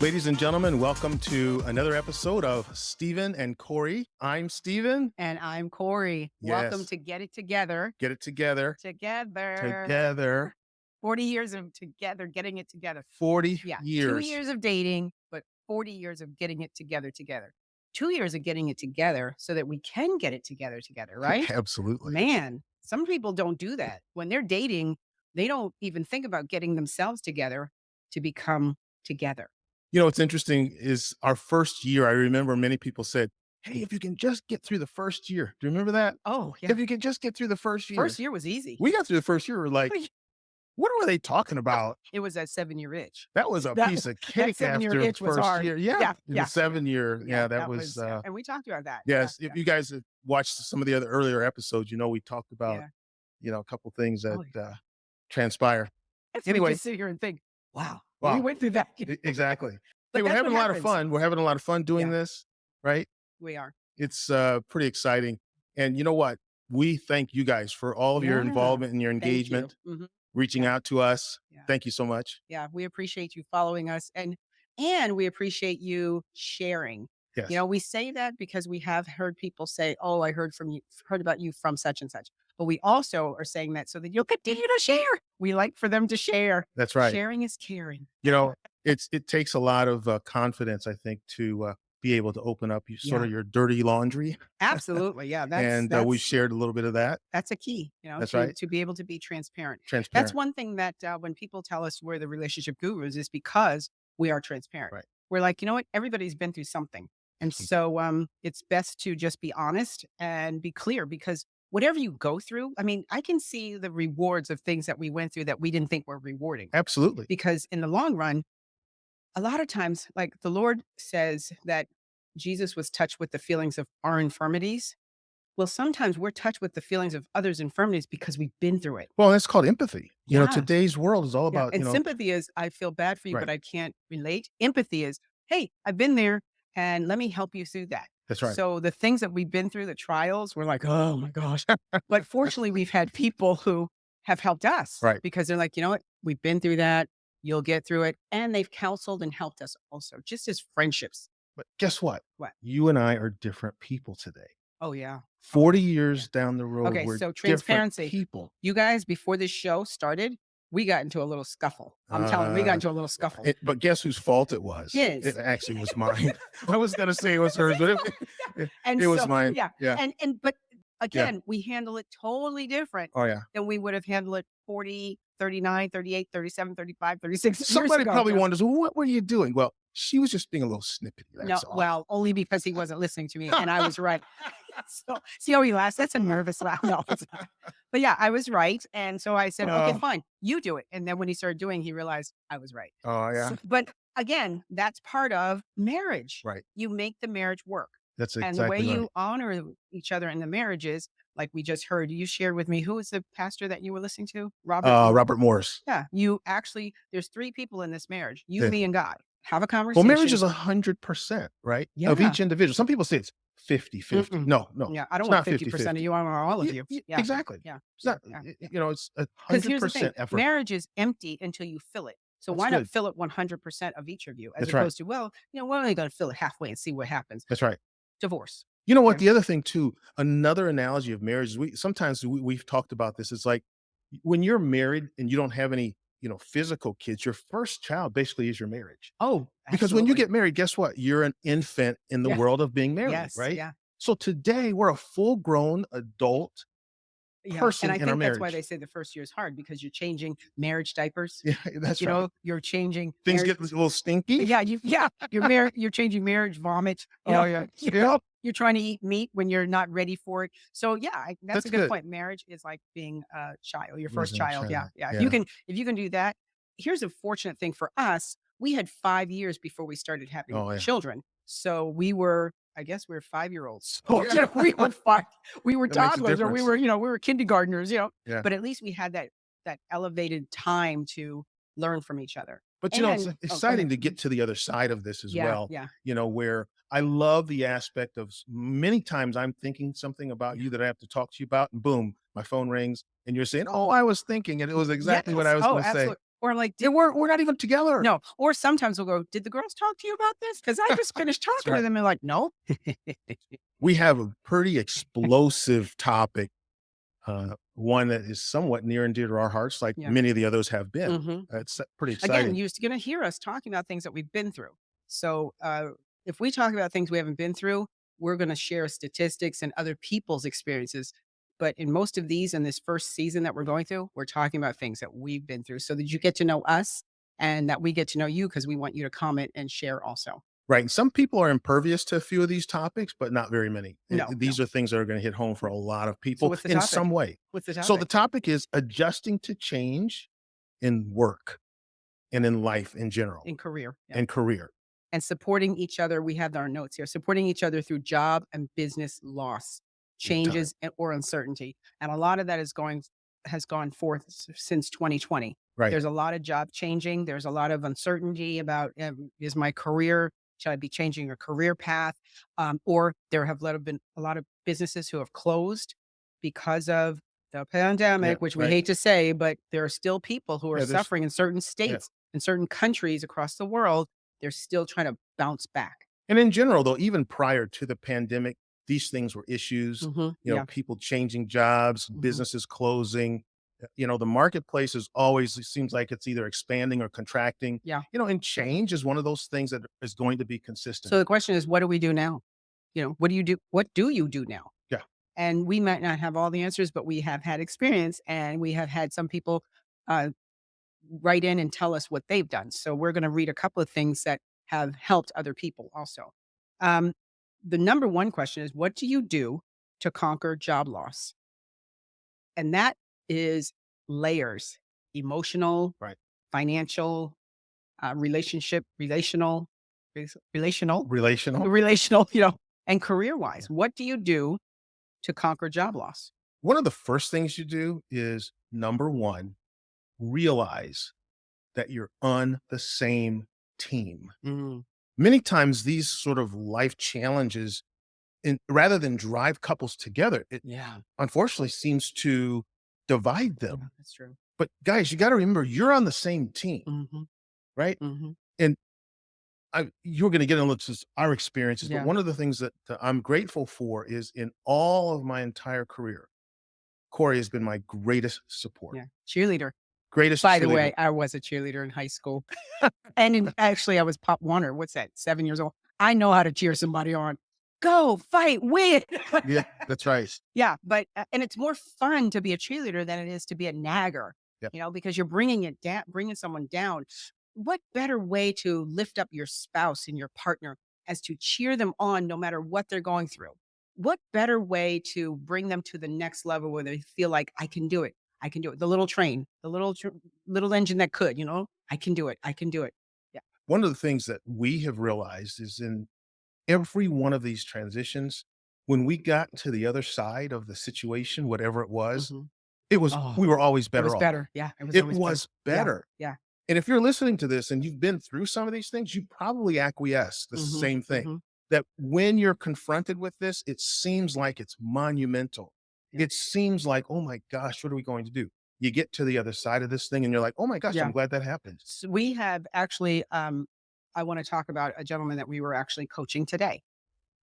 Ladies and gentlemen, welcome to another episode of Stephen and Corey. I'm Stephen. And I'm Corey. Welcome Yes. to Get It Together. Get it together. Together. 40 years of together, getting it together. 40 Yeah. years. 2 years of dating, but 40 years of getting it together. 2 years of getting it together so that we can get it together, right? Absolutely. Man, some people don't do that. When they're dating, they don't even think about getting themselves together to become together. You know, what's interesting is our first year, I remember many people said, hey, if you can just get through the first year. Do you remember that? Oh, yeah. If you can just get through the first year. First year was easy. We got through the first year. We're like, what were they talking about? It was that 7-year itch. That was a piece of cake seven-year after itch was first hard. year. Yeah. The 7 year. Yeah, that was and we talked about that. yes. Yeah. If you guys have watched some of the other earlier episodes, you know, we talked about, Yeah. a couple things that Oh, transpire. Yes, Anyway. we just sit here and think, wow, Wow. we went through that. Exactly. But Hey, we're that's having a what lot of happens. fun. We're having a lot of fun doing Yeah. this, right? We are. It's pretty exciting. And you know what? We thank you guys for all of your Yeah. involvement and your Thank you. engagement, Mhm. reaching Yeah. out to us. Yeah. Thank you so much. Yeah, we appreciate you following us and we appreciate you sharing. Yes. You know, we say that because we have heard people say, "Oh, I heard about you from such and such." But we also are saying that so that you'll continue to share. We like for them to share. That's right. Sharing is caring. You know, it takes a lot of confidence, I think, to be able to open up sort of your dirty laundry. Absolutely. Yeah. And we shared a little bit of that. That's a key, That's to, right. to be able to be transparent. Transparent. That's one thing that when people tell us we're the relationship gurus is because we are transparent. Right. We're like, you know what? Everybody's been through something. And so it's best to just be honest and be clear because whatever you go through, I mean, I can see the rewards of things that we went through that we didn't think were rewarding. Absolutely. Because in the long run, a lot of times, like the Lord says that Jesus was touched with the feelings of our infirmities. Well, sometimes we're touched with the feelings of others' infirmities because we've been through it. Well, that's called empathy. You know, Yeah. today's world is all Yeah. about, And sympathy is, I feel bad for you, Right. but I can't relate. Empathy is, hey, I've been there and let me help you through that. That's right. So the things that we've been through, the trials, we're like, oh my gosh. But fortunately, we've had people who have helped us. Right. Because they're like, you know what? We've been through that. You'll get through it. And they've counseled and helped us also, just as friendships. But guess what? What? You and I are different people today. Oh, yeah. 40 years down the road, Okay, we're so different transparency. people. You guys, before this show started, we got into a little scuffle. I'm telling you, we got into a little scuffle. But guess whose fault it was? His. It actually was mine. I was going to say it was hers, but it was mine. Yeah. Yeah. But again, we handle it totally different Oh, yeah. than we would have handled it 40, 39, 38, 37, 35, 36 years Somebody ago. probably wonders, well, what were you doing? Well, she was just being a little snippety. No, That's all. well, only because he wasn't listening to me and I was right. So see how he laughs? That's a nervous laugh. No, it's not. But yeah, I was right. And so I said, okay, fine, you do it. And then when he started doing, he realized I was right. Oh, yeah. But again, that's part of marriage. Right. You make the marriage work. That's And exactly the way right. you honor each other in the marriage is, like we just heard, you shared with me, who was the pastor that you were listening to? Robert Morris. Yeah. You actually, there's 3 people in this marriage, you, Yeah. me, and God. Have a Well, conversation. marriage is 100%, right? Of Yeah. each individual. Some people say it's 50-50. Mm-mm. No. Yeah, I don't it's want not 50% of you, I want all of you. Yeah. Exactly. Yeah. It's not, Yeah. it's Because here's the thing, 100% effort. marriage is empty until you fill it. So That's why not good. fill it 100% of each of you, as That's right. opposed to, well, we're only going to fill it halfway and see what happens. That's right. Divorce. You know what? Okay. The other thing too, another analogy of marriage is we've talked about this. It's like when you're married and you don't have any, physical kids, your first child basically is your marriage. Oh, Because when you absolutely. get married, guess what? You're an infant in the Yeah. world of being married, Yes. right? Yeah. So today we're a full-grown adult Yeah. person And I in our think that's why marriage. they say the first year is hard because you're changing marriage diapers. Yeah, that's right. You're changing Things marriage- get a little stinky. Yeah, you're changing marriage vomit. Oh, yeah. You Yeah. know, you're trying to eat meat when you're not ready for it. So yeah, that's That's a good good. point. Marriage is like being a child, your first Raising a child. Yeah, child. yeah. Yeah. If you can do that, here's a fortunate thing for us. We had 5 years before we started having Oh, yeah. children. So we were 5-year-olds. So Oh, yeah. we were 5. We were That makes a toddlers, or we difference. were kindergartners. Yeah. But at least we had that elevated time to learn from each other. But it's And- oh, go exciting ahead. to get to the other side of this as Yeah, well. yeah. Where I love the aspect of many times I'm thinking something about you that I have to talk to you about, and boom, my phone rings, and you're saying, "Oh, I was thinking," and it was exactly what I was Yes. going to say. Absolutely. Or like, And we're not even together. no, or sometimes we'll go, "Did the girls talk to you about this? Because I just finished That's talking to right. them," and like, "No." We have a pretty explosive topic, one that is somewhat near and dear to our hearts, like Yeah. many of the others have been. Mhm. It's pretty Again, exciting. you're gonna hear us talking about things that we've been through. So, if we talk about things we haven't been through, we're gonna share statistics and other people's experiences. But in most of these in this first season that we're going through, we're talking about things that we've been through so that you get to know us and that we get to know you because we want you to comment and share also. Right, and some people are impervious to a few of these topics, but not very many. No, no. These are things that are gonna hit home for Yeah. a lot of So people what's the in topic? some way. What's the So the topic? topic is adjusting to change in work and in life in general In career. Yeah. and career. And supporting each other. We have our notes here, supporting each other through job and business loss, Big time. changes, or uncertainty. And a lot of that has gone forth since 2020. Right. There's a lot of job changing. There's a lot of uncertainty about is my career, should I be changing a career path? Or there have been a lot of businesses who have closed because of the Yeah, pandemic, which we right. hate to say, but there are still people who are Yeah, there's suffering in certain yeah. states, in certain countries across the world. They're still trying to bounce back. And in general, though, even prior to the pandemic, these things were issues, Mhm. you know, Yeah. people changing jobs, Mhm. businesses closing. The marketplace is always it seems like it's either expanding or contracting, Yeah. and change is one of those things that is going to be consistent. So the question is, what do we do now? What do you do? What do you do now? Yeah. And we might not have all the answers, but we have had experience and we have had some people uh, write in and tell us what they've done. So we're going to read a couple of things that have helped other people also. Um, the number one question is, what do you do to conquer job loss? And that is layers: emotional, Right. financial, relational, Relational. relational, and career wise. What do you do to conquer job loss? One of the first things you do is number one, realize that you're on the same team. Mm, Many times, these sort of life challenges, rather than drive couples together, it yeah, unfortunately seems to divide yeah, them. that's true. But guys, you got to remember you're on the same team, Hmm. right? Hmm. And you're going to get into just our experiences, but Yeah, one of the things that I'm grateful for is in all of my entire career, Corey has been my greatest support, yeah. Cheerleader. greatest By the cheerleader. way, I was a cheerleader in high school. Actually, I was Pop Warner. What's that? 7 years old. I know how to cheer somebody on. Go, fight, win. Yeah, that's right. Yeah, but and it's more fun to be a cheerleader than it is to be a nagger, Yep. because you're bringing it down, bringing someone down. What better way to lift up your spouse and your partner as to cheer them on no matter what they're going through? What better way to bring them to the next level where they feel like I can do it? I can do it. The little train, the little engine that could, I can do it. I can do it. Yeah. One of the things that we have realized is in every one of these transitions, when we got to the other side of the situation, whatever it was, Mhm. Oh, we were always it better was off. better. Yeah, it was It always better. was Yeah. better. Yeah. And if you're listening to this and you've been through some of these things, you probably acquiesce the Mhm. same thing. Mhm. That when you're confronted with this, it seems like it's monumental. Yeah. It seems like, oh my gosh, what are we going to do? You get to the other side of this thing and you're like, oh my gosh, I'm Yeah. glad that happened. So we have actually, I want to talk about a gentleman that we were actually coaching today.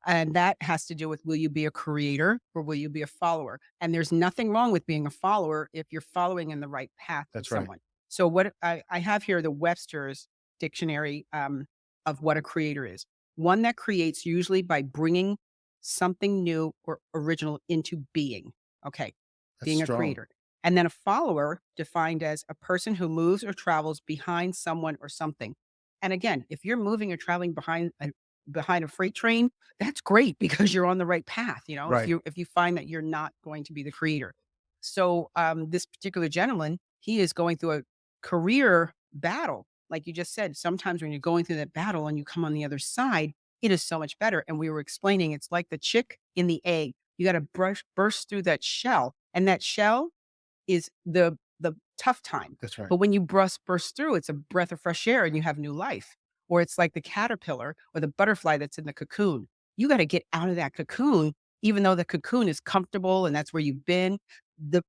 And that has to do with, will you be a creator or will you be a follower? And there's nothing wrong with being a follower if you're following in the right path with That's right. someone. So what I have here, the Webster's dictionary of what a creator is. One that creates usually by bringing something new or original into being. Okay. That's Being a strong. creator. And then a follower defined as a person who moves or travels behind someone or something. And again, if you're moving or traveling behind a freight train, that's great because you're on the right path, if Right. you find that you're not going to be the creator. So, this particular gentleman, he is going through a career battle. Like you just said, sometimes when you're going through that battle and you come on the other side, it is so much better. And we were explaining it's like the chick in the egg. You got to burst through that shell, and that shell is the tough time. That's right. But when you burst through, it's a breath of fresh air and you have new life. Or it's like the caterpillar or the butterfly that's in the cocoon. You got to get out of that cocoon, even though the cocoon is comfortable and that's where you've been.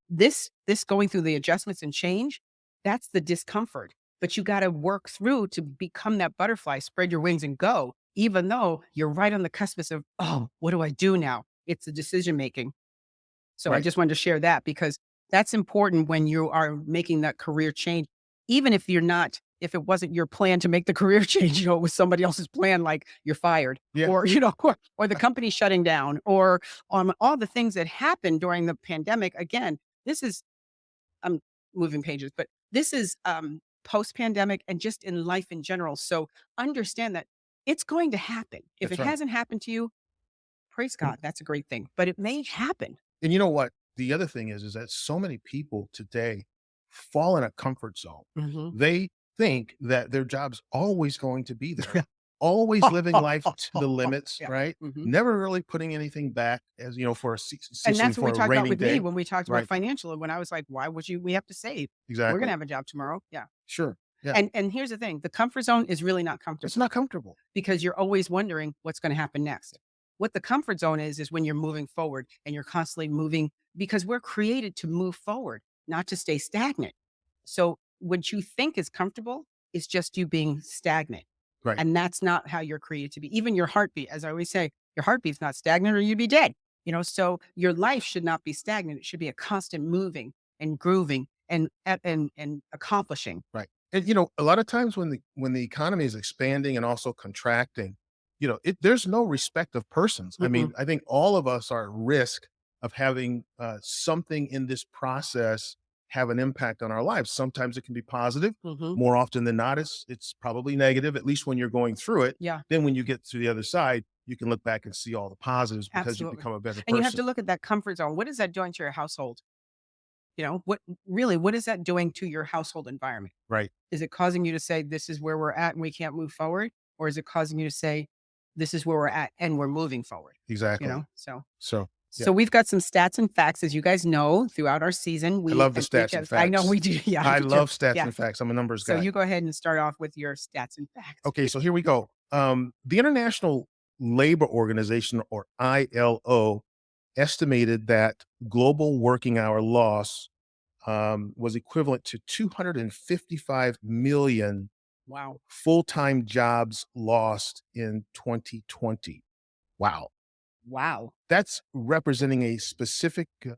This going through the adjustments and change, that's the discomfort. but you got to work through to become that butterfly, spread your wings and go, even though you're right on the cusp of, oh, what do I do now? It's the decision making. So I Right. just wanted to share that because that's important when you are making that career change. Even if you're not, if it wasn't your plan to make the career change, it was somebody else's plan, like you're fired Yeah, or, or the company shutting down or all the things that happened during the pandemic. Again, this is, I'm moving pages, but this is post pandemic and just in life in general. So understand that it's going to happen. If that's it right. hasn't happened to you, praise And God. That's a great thing, but it may happen. and you know what? The other thing is that so many people today fall in a comfort zone. Mhm. They think that their job's always going to be there, always living life to the limits, Yeah. right? Mhm. Never really putting anything back as, for And essentially that's what we for a talked about rainy with me day, when we talked about right? financial, when I was like, "Why would you we have to save. We're gonna Exactly. have a job tomorrow." Yeah. Sure. Yeah. And here's the thing, the comfort zone is really not It's comfortable not comfortable. because you're always wondering what's gonna happen next. What the comfort zone is when you're moving forward and you're constantly moving because we're created to move forward, not to stay stagnant. So, what you think is comfortable is just you being stagnant. Right. And that's not how you're created to be. Even your heartbeat, as I always say, your heartbeat's not stagnant or you'd be dead. So your life should not be stagnant. It should be a constant moving and grooving and accomplishing. Right. And a lot of times when the economy is expanding and also contracting, there's no respect of persons. I Mm-mm, mean, I think all of us are at risk of having something in this process have an impact on our lives. Sometimes it can be positive. mhm. More often than not, it's probably negative, at least when you're going through it. Yeah, Then when you get to the other side, you can look back and see all the positives because you absolutely. become a better And you have to person. look at that comfort zone. What is that doing to your household? What is that doing to your household environment? Right. Is it causing you to say, this is where we're at and we can't move forward? Or is it causing you to say, this is where we're at and we're moving forward? Exactly. So So yeah. So we've got some stats and facts, as you guys know, throughout our season. I We love the each stats and have I know facts. we do. Yeah, I me too. love stats Yeah. and facts. I'm a numbers So guy. you go ahead and start off with your stats and facts. Okay, so here we go. The International Labor Organization, or ILO, estimated that global working hour loss was equivalent to 255 million Wow. full time jobs lost in 2020. Wow. Wow. That's representing a significant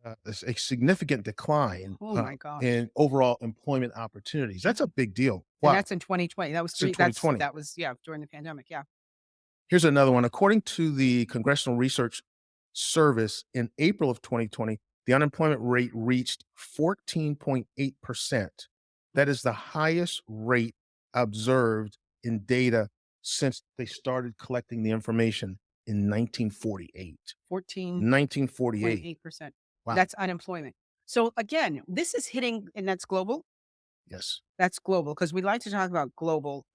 decline Oh my gosh. in overall employment opportunities. That's a big deal. And Wow. that's in 2020. That was It's in 3 2020. that was, yeah, during the pandemic. Yeah. Here's another one. According to the Congressional Research Service, in April of 2020, the unemployment rate reached 14.8%. That is the highest rate observed in data since they started collecting the information in 1948. 1948. 14.8%. Wow. That's unemployment. So again, this is hitting, and that's global. Yes. That's global because we like to talk about global,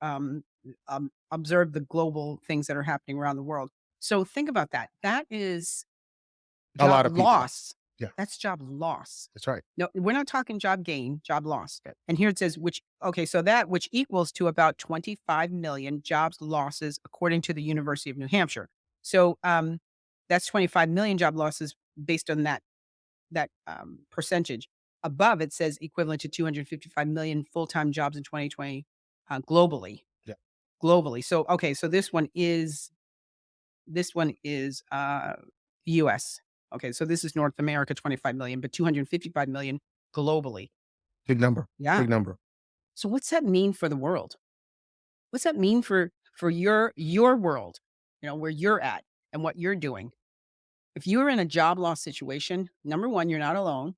observe the global things that are happening around the world. So think about that. That is A job lot of people. loss. Yeah, That's job loss. that's right. No, we're not talking job gain, job loss. Okay. And here it says, so that which equals to about 25 million jobs losses, according to the University of New Hampshire. So that's 25 million job losses based on that percentage. Above it says equivalent to 255 million full-time jobs in 2020 globally. Yeah. Globally. So okay, so this one is US. Okay, so this is North America 25 million, but 255 million globally. Big number. Yeah. Big number. So what's that mean for the world? What's that mean for your world? Where you're at and what you're doing. If you're in a job loss situation, number 1, you're not alone.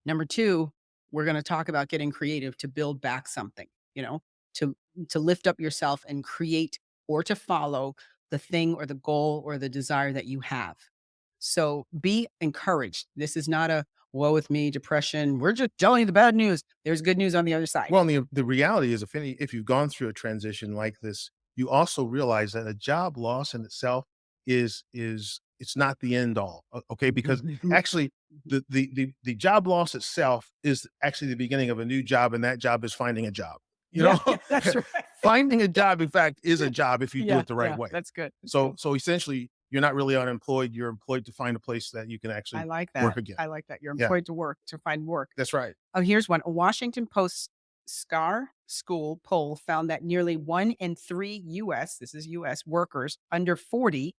Number 2, we're gonna talk about getting creative to build back something, you know, to to lift up yourself and create or to follow the thing or the goal or the desire that you have. So be encouraged. This is not a woe with me, depression. We're just telling you the bad news. There's good news on the other side. Well, and the reality is, if you've gone through a transition like this, you also realize that a job loss in itself is it's not the end all. Okay, because actually the job loss itself is actually the beginning of a new job, and that job is finding a job. You Yeah, know, yeah, that's right. finding a job, in fact, is a job if you do Yeah, it the right yeah, way. that's good. That's So good. so essentially, you're not really unemployed. You're employed to find a place that you can I actually like work that. again. I like that. You're Yeah, employed to work, to find work. that's right. Oh, here's one. A Washington Post SCAR school poll found that nearly 1 in 3 US, this is US workers under 40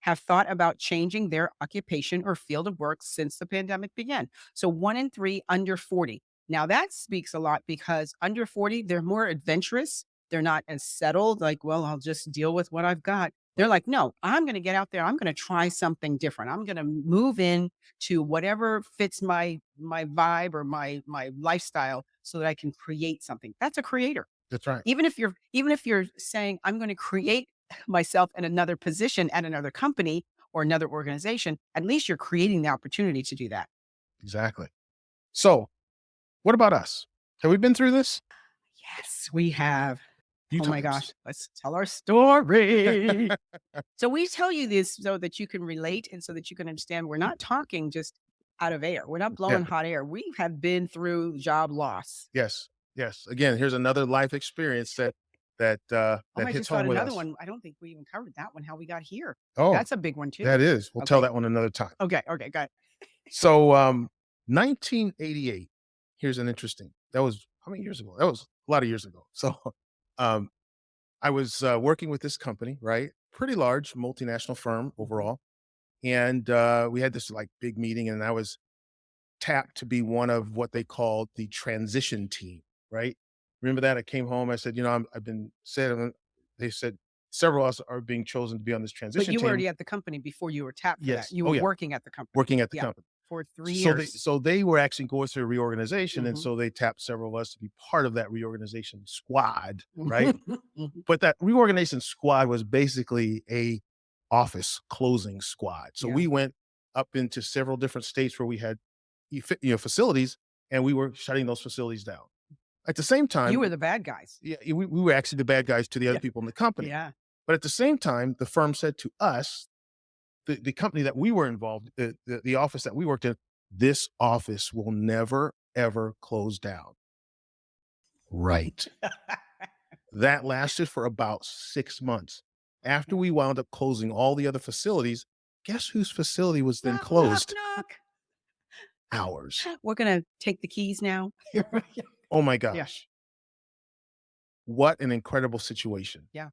have thought about changing their occupation or field of work since the pandemic began. So 1 in 3 under 40. Now that speaks a lot because under 40, they're more adventurous. They're not as settled, like, well, I'll just deal with what I've got. They're like, no, I'm going to get out there. I'm going to try something different. I'm going to move in to whatever fits my vibe or my lifestyle so that I can create something. That's a creator. That's right. Even if you're saying, I'm going to create myself in another position at another company or another organization, at least you're creating the opportunity to do that. Exactly. So, what about us? Have we been through this? Yes, we have. Few Oh my times. gosh, let's tell our story. So we tell you this so that you can relate and so that you can understand we're not talking just out of air. We're not Yeah. blowing hot air. We have been through job loss. Yes. Yes. Again, here's another life experience Oh, that I hits just thought home with another us. one. I don't think we even covered that one, how we got here. Oh, That's a big one too. that is. We'll tell Okay. that one another time. Okay. Okay. Got it. So, 1988. Here's an interesting. That was how many years ago? That was a lot of years ago. So, um, I was working with this company, right? Pretty large multinational firm Mhm. overall, and we had this like big meeting, and I was tapped to be one of what they called the transition team, right? Remember that? I came home. I said, I've been said. They said several of us are being chosen to be on this But transition you were team. already at the company before you were tapped for that. Yes. You Oh were yeah. working at the company. Working at the Yeah. company. For 3 So they years. so they were actually going through a reorganization, and Mhm. so they tapped several of us to be part of that reorganization squad, right? Mhm. But that reorganization squad was basically a office closing squad. So Yeah. we went up into several different states where we had facilities, and we were shutting those facilities down. At the same You time, were the bad guys. yeah, we were actually the bad guys to the other Yeah. people in the company. Yeah. But at the same time, the firm said to us, the company that we were involved, the office that we worked in, this office will never ever close down. Right. That lasted for about 6 months. After we wound up closing all the other facilities, guess whose facility was then Knock, knock, closed? knock. Ours. We're gonna take the keys now. Oh my Yeah. gosh. What an incredible situation. Yeah.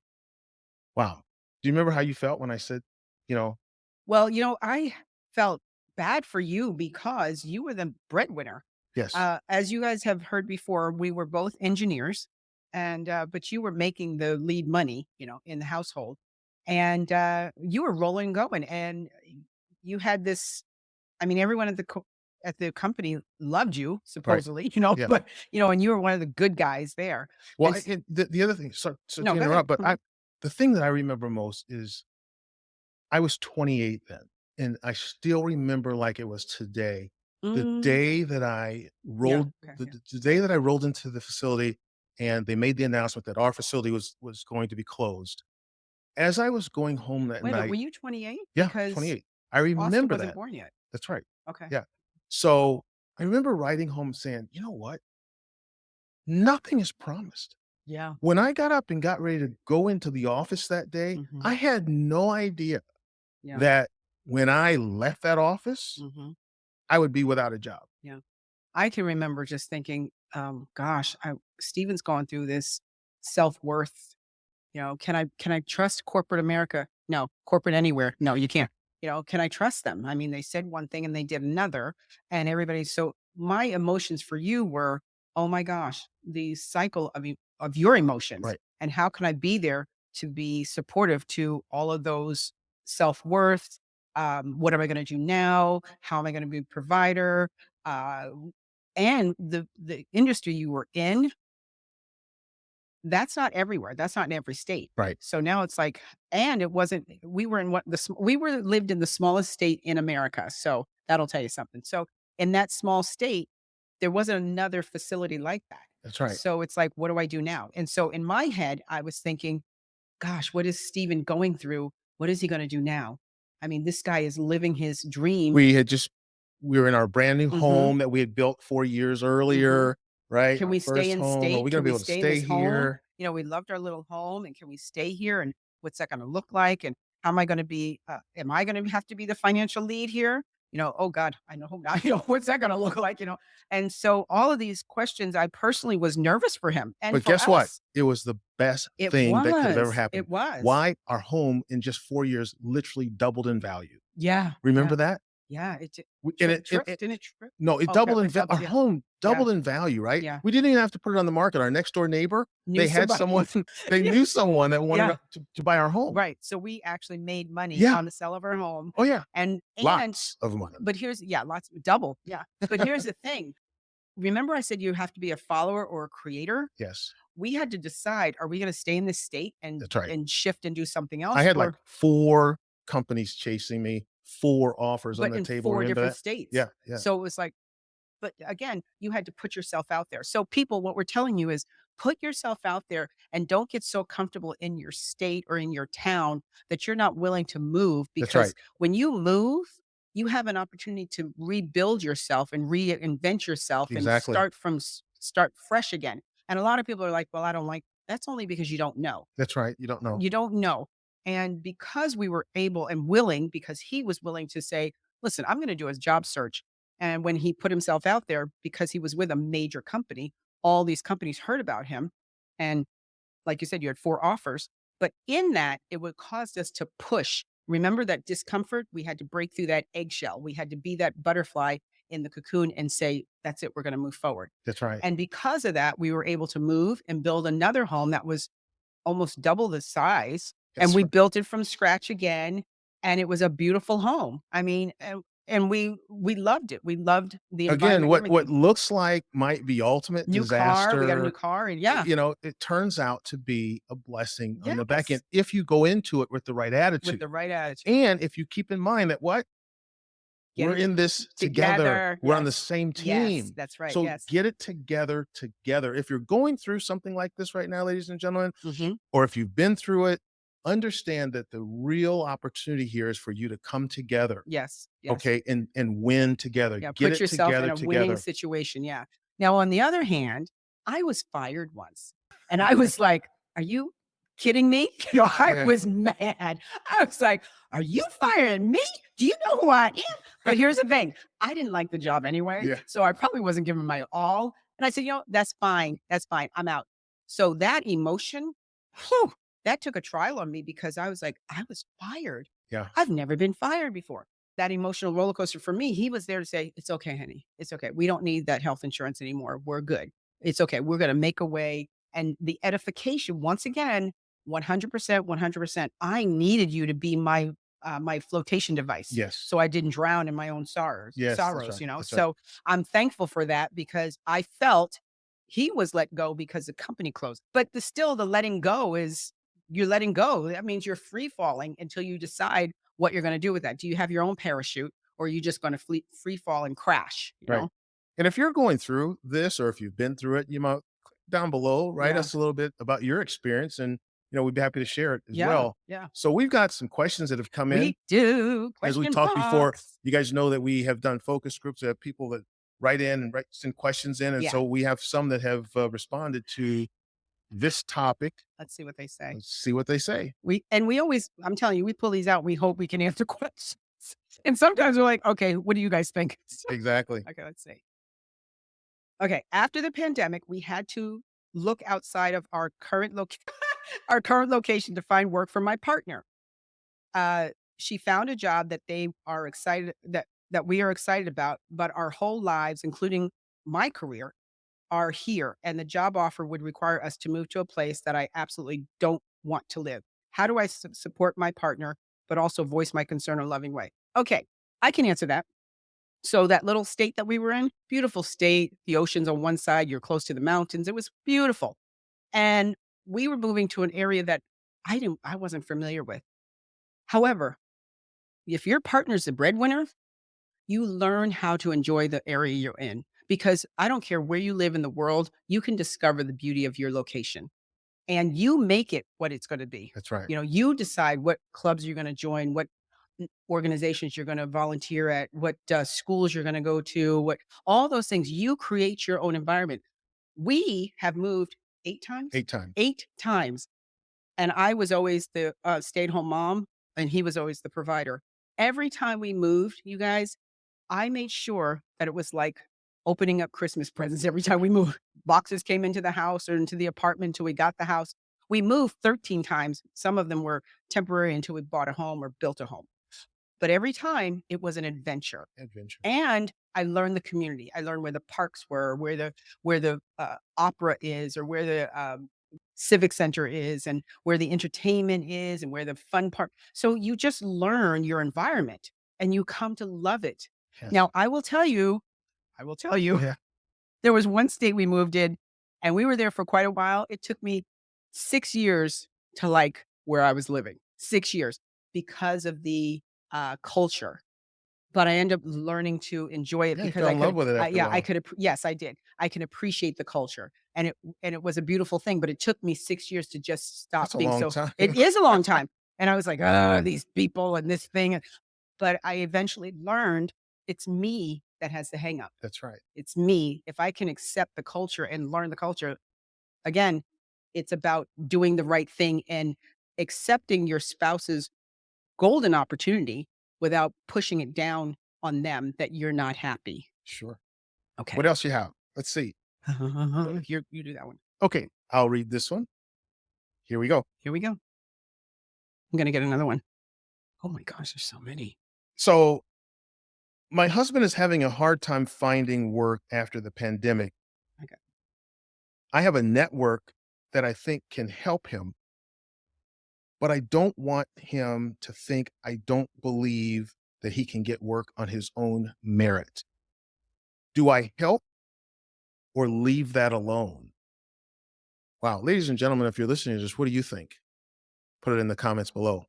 Wow. Do you remember how you felt when I said, you know, Well, I felt bad for you because you were the breadwinner. yes, As you guys have heard before, we were both engineers, and but you were making the lead money, in the household, and you were rolling and going, and you had this. I mean, everyone at the company loved you right. supposedly, Yeah. but and you were one of the good guys there. Well, And and the other thing, so no, to go ahead. interrupt, but Mhm. the thing that I remember most is I was 28 then, and I still remember like it was today. The Mm, day that I yeah. rolled Okay. Yeah. the day that I rolled into the facility and they made the announcement that our facility was going to be closed. As I was going home that Wait a minute. Were night, you 28? yeah, Because 28. I Austin remember wasn't that. born yet. That's right. Okay. Yeah. So I remember writing home saying, you know what? Nothing is promised. Yeah. When I got up and got ready to go into the office that day, Mhm. I had no idea Yeah. that when I left that office, Mhm. I would be without a job. Yeah. I can remember just thinking, gosh, Steven's going through this self-worth. Can I trust corporate America? No. Corporate anywhere? No, you can't. Can I trust them? I mean, they said one thing and they did another, and everybody. So my emotions for you were, oh my gosh, the cycle of your emotions, Right. and how can I be there to be supportive to all of those self-worth? What am I going to do now? How am I going to be a provider? Uh, and the industry you were in, that's not everywhere. That's not in every state. Right. So now it's like, and it wasn't. We were in we were lived in the smallest state in America. So that'll tell you something. So in that small state, there wasn't another facility like that. That's right. So it's like, what do I do now? And so in my head, I was thinking, gosh, what is Steven going through? What is he going to do now? I mean, this guy is living his dream. We had just we were in our brand new Hmm. home that we had built 4 years Hmm. earlier, right? Can Our we stay first in home. Are we state? gonna Can be we able to stay in stay this home? here? We loved our little home, and can we stay here? And what's that going to look like? And how am I going to be? Am I going to have to be the financial lead here? Oh God, I know now, what's that going to look like, And so all of these questions, I personally was nervous for him and But for guess what? us. It was the best It thing that could have ever was, happened. it was. Why? Our home in just 4 years literally doubled in value. Yeah. Remember Yeah. that? Yeah. It We and tripped, didn't it trip? no, it Oh, doubled in it our doubled. Yeah. home Yeah. doubled in value, right? Yeah. We didn't even have to put it on the market. Our next door neighbor, Knew they had somebody. someone they Yeah. knew someone that wanted Yeah. to buy our home. Right. So we actually made money Yeah. on the sale of our home. Oh, yeah. And Lots of money. but here's, yeah, lots, double. Yeah. But here's the thing. Remember I said you have to be a follower or a creator? Yes, We had to decide, are we going to stay in this state that's right. and shift and do something I else, had, like, or 4 companies chasing me, 4 offers on but the in table, four remember different that? states? Yeah, yeah, So it was like, but again, you had to put yourself out there. So people, what we're telling you is put yourself out there and don't get so comfortable in your state or in your town that you're not willing to move, that's right. because when you move, you have an opportunity to rebuild yourself and reinvent yourself and Exactly. start fresh again. And a lot of people are like, well, I don't like, that's only because you don't know. That's right, you don't know. You don't know. And because we were able and willing, because he was willing to say, listen, I'm going to do his job search. And when he put himself out there, because he was with a major company, all these companies heard about him. And like you said, you had 4 offers. But in that, it would cause us to push. Remember that discomfort? We had to break through that eggshell. We had to be that butterfly in the cocoon and say, that's it, we're going to move forward. That's right. And because of that, we were able to move and build another home that was almost double the size, and That's we right. built it from scratch again, and it was a beautiful home. I mean, and we loved it. We loved the Again, environment, what everything. looks like might be ultimate New car, we got a new disaster, car, and yeah. it turns out to be a blessing on the back end Yes, if you go into it with the right with attitude. the right attitude. And if you keep in mind that what? Get We're it in this together. together. We're on the Yes. same Yes, team. that's right, So yes. get it together. If you're going through something like this right now, ladies and gentlemen, Mhm. or if you've been through it, understand that the real opportunity here is for you to come together, Yes, yes. okay, and win together. Yeah, Get put it yourself in together a winning together. situation, yeah. Now, on the other hand, I was fired once, and I was like, "Are you kidding me?" I Yeah, was mad. I was like, "Are you firing me? Do you know who I am?" But here's the thing, I didn't like the job anyway, yeah, so I probably wasn't giving my all, and I said, that's fine, I'm out." So that emotion, whew, that took a trial on me, because I was like, I was fired. yeah. I've never been fired before. That emotional roller coaster for me, he was there to say, "It's okay, honey. It's okay. We don't need that health insurance anymore. We're good. It's okay. We're gonna make a way." And the edification, once again, 100%, 100%. I needed you to be my flotation device, Yes. so I didn't drown in my own Yes, that's sorrows, right. That's right. So I'm thankful for that, because I felt he was let go because the company closed. But the letting go is, you're letting go. That means you're free falling until you decide what you're gonna do with that. Do you have your own parachute, or are you just gonna free fall and crash, you Right. know? And if you're going through this or if you've been through it, you might click down below, write Yeah. us a little bit about your experience and we'd be happy to share it as Yeah. well. Yeah. So we've got some questions that have come in. We do. As we Question talked before, box. you guys know that we have done focus groups. We have people that write in and send questions in. And Yeah. so we have some that have responded to this topic. Let's see what they say. Let's see what they say. We always, I'm telling you, we pull these out, we hope we can answer questions. And sometimes we're like, "Okay, what do you guys think?" Exactly. Okay, let's see. Okay, after the pandemic, we had to look outside of our current our current location to find work for my partner. She found a job that they are excited that we are excited about, but our whole lives, including my career, are here, and the job offer would require us to move to a place that I absolutely don't want to live. How do I support my partner, but also voice my concern in a loving way? Okay, I can answer that. So that little state that we were in, beautiful state, the ocean's on one side, you're close to the mountains. It was beautiful. And we were moving to an area that I wasn't familiar with. However, if your partner's the breadwinner, you learn how to enjoy the area you're in, because I don't care where you live in the world, you can discover the beauty of your location, and you make it what it's going to be. That's right. You decide what clubs you're going to join, what organizations you're going to volunteer at, what schools you're going to go to, what all those things. You create your own environment. We have moved 8 times, 8 times. 8 times, and I was always the stay at home mom, and he was always the provider. Every time we moved, you guys, I made sure that it was like opening up Christmas presents every time we moved. Boxes came into the house or into the apartment until we got the house. We moved 13 times. Some of them were temporary until we bought a home or built a home. But every time it was an adventure. Adventure. And I learned the community. I learned where the parks were, where the opera is, or where the civic center is, and where the entertainment is, and where the fun part. So you just learn your environment, and you come to love it. Yes. Now, I will tell you, Yeah. there was one state we moved in, and we were there for quite a while. It took me 6 years to like where I was living. 6 years because of the culture, but I ended up learning to enjoy it Yeah, you because fell I in love could with it after a yeah, I while. could yes, I did. I can appreciate the culture, and it was a beautiful thing, but it took me 6 years to just stop That's a being long so time. it is a long time, and I was like, "Oh, these people and this thing," but I eventually learned it's me that has the hang up. That's right. It's me. If I can accept the culture and learn the culture, again, it's about doing the right thing and accepting your spouse's golden opportunity without pushing it down on them that you're not happy. Sure. What Okay. else you have? Let's see. You do that one. Okay, I'll read this one. Here we go. Here we go. I'm gonna get another one. Oh my gosh, there's so many. So, my husband is having a hard time finding work after the pandemic. Okay. I have a network that I think can help him, but I don't want him to think I don't believe that he can get work on his own merit. Do I help or leave that alone? Wow. Ladies and gentlemen, if you're listening to this, what do you think? Put it in the comments below.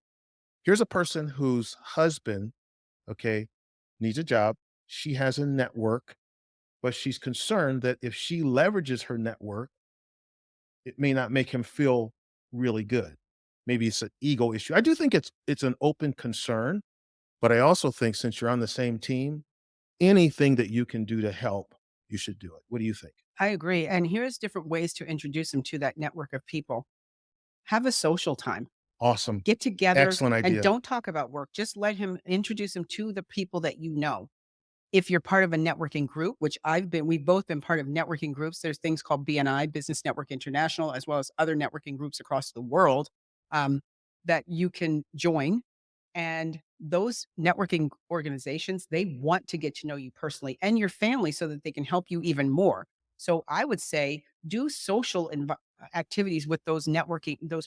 Here's a person whose husband, okay, needs a job. She has a network, but she's concerned that if she leverages her network, it may not make him feel really good. Maybe it's an ego issue. I do think it's an open concern, but I also think since you're on the same team, anything that you can do to help, you should do it. What do you think? I agree. And here's different ways to introduce them to that network of people. Have a social time. Awesome. Get together Excellent and idea. don't talk about work. Just let him introduce him to the people that you know. If you're part of a networking group, which we've both been part of networking groups. There's things called BNI, Business Network International, as well as other networking groups across the world um, that you can join. And those networking organizations, they want to get to know you personally and your family so that they can help you even more. So I would say do social activities with those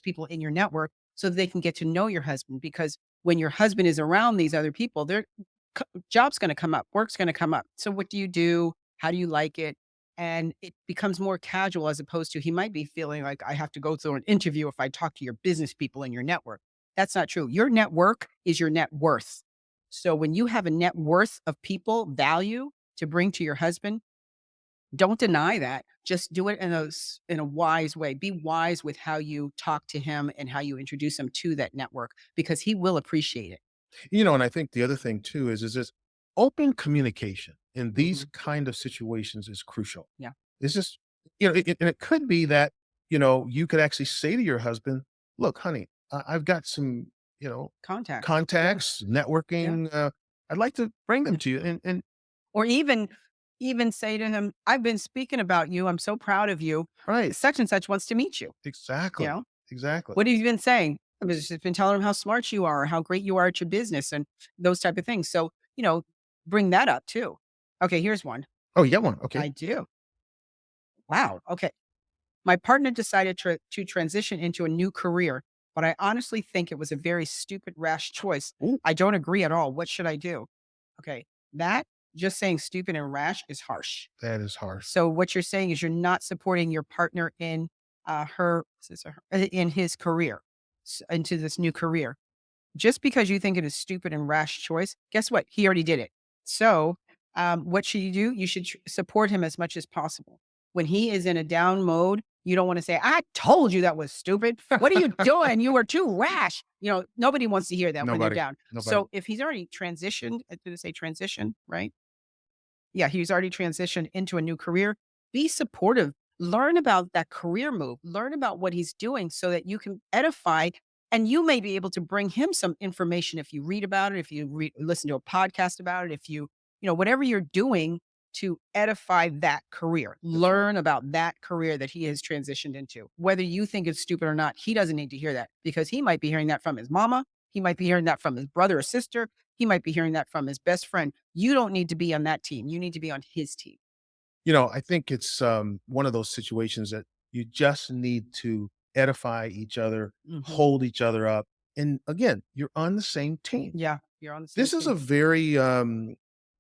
people in your network so that they can get to know your husband. Because when your husband is around these other people, their job's going to come up, work's going to come up. So what do you do? How do you like it? And it becomes more casual as opposed to he might be feeling like I have to go through an interview if I talk to your business people in your network. That's not true. Your network is your net worth. So when you have a net worth of people, value to bring to your husband, don't deny that. Just do it in a wise way. Be wise with how you talk to him and how you introduce him to that network because he will appreciate it. And I think the other thing too is this open communication in these Mhm. kind of situations is crucial. Yeah. It's just, and it could be that, you could actually say to your husband, look, honey, I've got some, Contacts. Yeah. contacts, Yeah. networking. I'd like to bring them to you. And Or even say to him, "I've been speaking about you. I'm so proud of you. right. Such and such wants to meet you." You Exactly. know? Exactly. What have you been saying? I've just been telling him how smart you are, how great you are at your business and those type of things. So, bring that up too. Okay, here's one. Oh, you got one. Okay. I do. Wow. Okay. My partner decided to transition into a new career, but I honestly think it was a very stupid, rash choice. Ooh, I don't agree at all. What should I do? Okay. That just saying stupid and rash is harsh. that is harsh. So what you're saying is you're not supporting your partner in her is this a her? In his career, into this new career. Just because you think it is stupid and rash choice, guess what? He already did it. So, what should you do? You should support him as much as possible. When he is in a down mode, you don't want to say, "I told you that was stupid. What are you doing? You were too rash." Nobody wants to hear that when they're Nobody. down. Nobody. So if he's already transitioned, did it say transition? Right? Yeah, he's already transitioned into a new career. Be supportive. Learn about that career move. Learn about what he's doing so that you can edify and you may be able to bring him some information if you read about it, if you listen to a podcast about it, if whatever you're doing to edify that career. That's right. Learn about that career that he has transitioned into. Whether you think it's stupid or not, he doesn't need to hear that because he might be hearing that from his mama. He might be hearing that from his brother or sister. He might be hearing that from his best friend. You don't need to be on that team. You need to be on his team. I think it's one of those situations that you just need to edify each other, Mhm. hold each other up. And again, you're on the same team. Yeah, you're on the same This is a team. very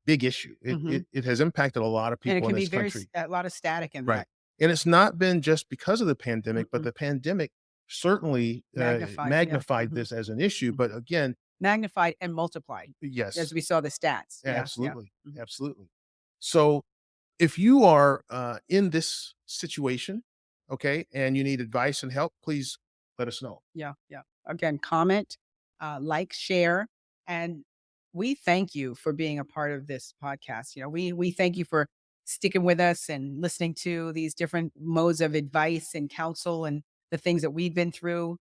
big issue. It, Mhm. it it has impacted a lot of And it people in can be this country. a lot of static in Right. that. And it's not been just because of the pandemic, but Mm-mm. the pandemic certainly Magnified, yeah. magnified Mhm, this as an issue. mhm. But again, Magnified and multiplied as yes, we saw the stats. Yeah, yeah. absolutely. Mhm. Absolutely. So if you are in this situation, okay, and you need advice and help, please let us know. Yeah, yeah. Again, comment, like, share, and we thank you for being a part of this podcast. We thank you for sticking with us and listening to these different modes of advice and counsel and the things that we've been through.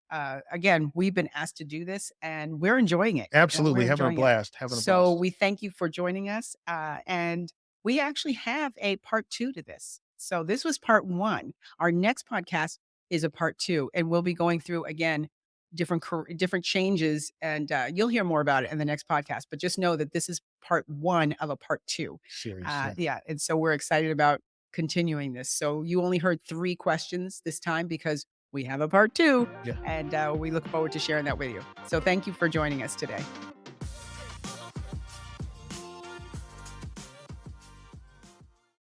Again, we've been asked to do this, and we're enjoying it. We're Absolutely. Having a enjoying it. blast. Having a So blast. we thank you for joining us, and we actually have a part two to this. So this was part one. Our next podcast is a part 2, and we'll be going through again different changes, and you'll hear more about it in the next podcast. But just know that this is part 1 of a part 2. Series. Yeah. Yeah, and so we're excited about continuing this. So you only heard 3 questions this time because we have a part 2, Yeah. and we look forward to sharing that with you. So thank you for joining us today.